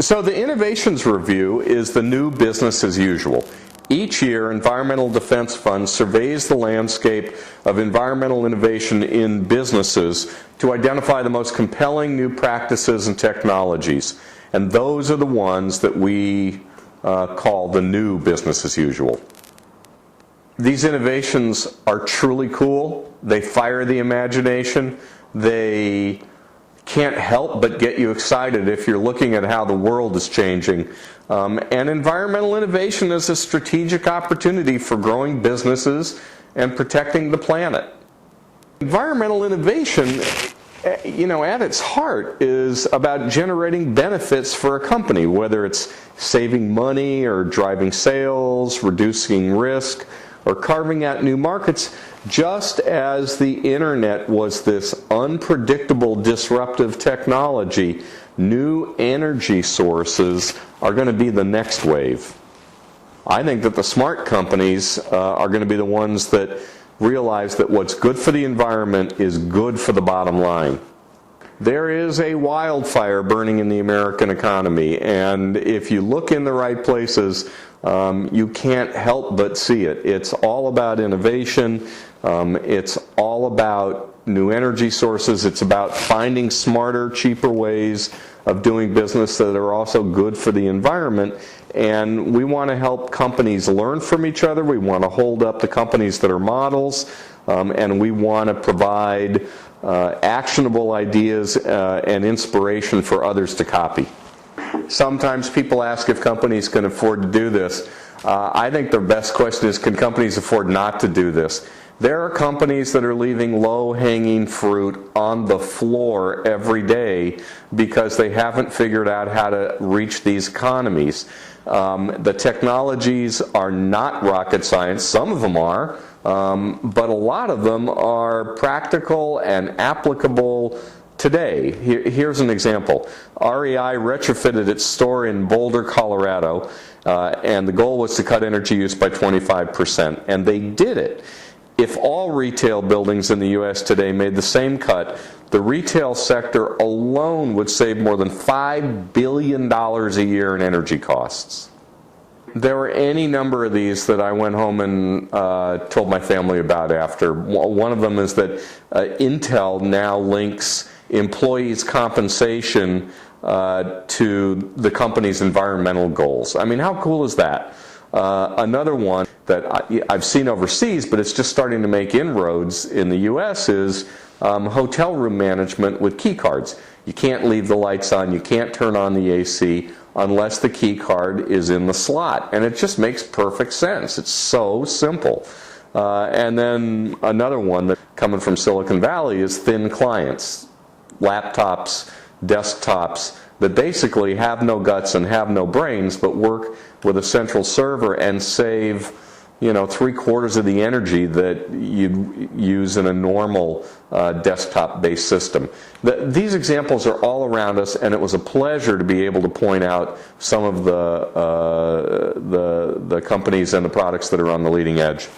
So the Innovations Review is the new business as usual. Each year, Environmental Defense Fund surveys the landscape of environmental innovation in businesses to identify the most compelling new practices and technologies. And those are the ones that we call the new business as usual. These innovations are truly cool. They fire the imagination. They can't help but get you excited if you're looking at how the world is changing. And environmental innovation is a strategic opportunity for growing businesses and protecting the planet. Environmental innovation, at its heart is about generating benefits for a company, whether it's saving money or driving sales, reducing risk, or carving out new markets. Just as the internet was this unpredictable, disruptive technology, new energy sources are going to be the next wave. I think that the smart companies are going to be the ones that realize that what's good for the environment is good for the bottom line. There is a wildfire burning in the American economy, and if you look in the right places, you can't help but see it. It's all about innovation. It's all about new energy sources. It's about finding smarter, cheaper ways of doing business that are also good for the environment. And we want to help companies learn from each other. We want to hold up the companies that are models. And we want to provide actionable ideas and inspiration for others to copy. Sometimes people ask if companies can afford to do this. I think the best question is, can companies afford not to do this? There are companies that are leaving low-hanging fruit on the floor every day because they haven't figured out how to reach these economies. The technologies are not rocket science. Some of them are, but a lot of them are practical and applicable today. Here's an example. REI retrofitted its store in Boulder, Colorado, and the goal was to cut energy use by 25%, and they did it. If all retail buildings in the U.S. today made the same cut, the retail sector alone would save more than $5 billion a year in energy costs. There were any number of these that I went home and told my family about after. One of them is that Intel now links employees' compensation to the company's environmental goals. I mean, how cool is that? Another one that I've seen overseas, but it's just starting to make inroads in the U.S., is hotel room management with key cards. You can't leave the lights on, you can't turn on the AC unless the key card is in the slot. And it just makes perfect sense. It's so simple. And then another one that coming from Silicon Valley is thin clients, laptops, desktops, that basically have no guts and have no brains, but work with a central server and save, 3/4 of the energy that you'd use in a normal desktop-based system. These examples are all around us, and it was a pleasure to be able to point out some of the companies and the products that are on the leading edge.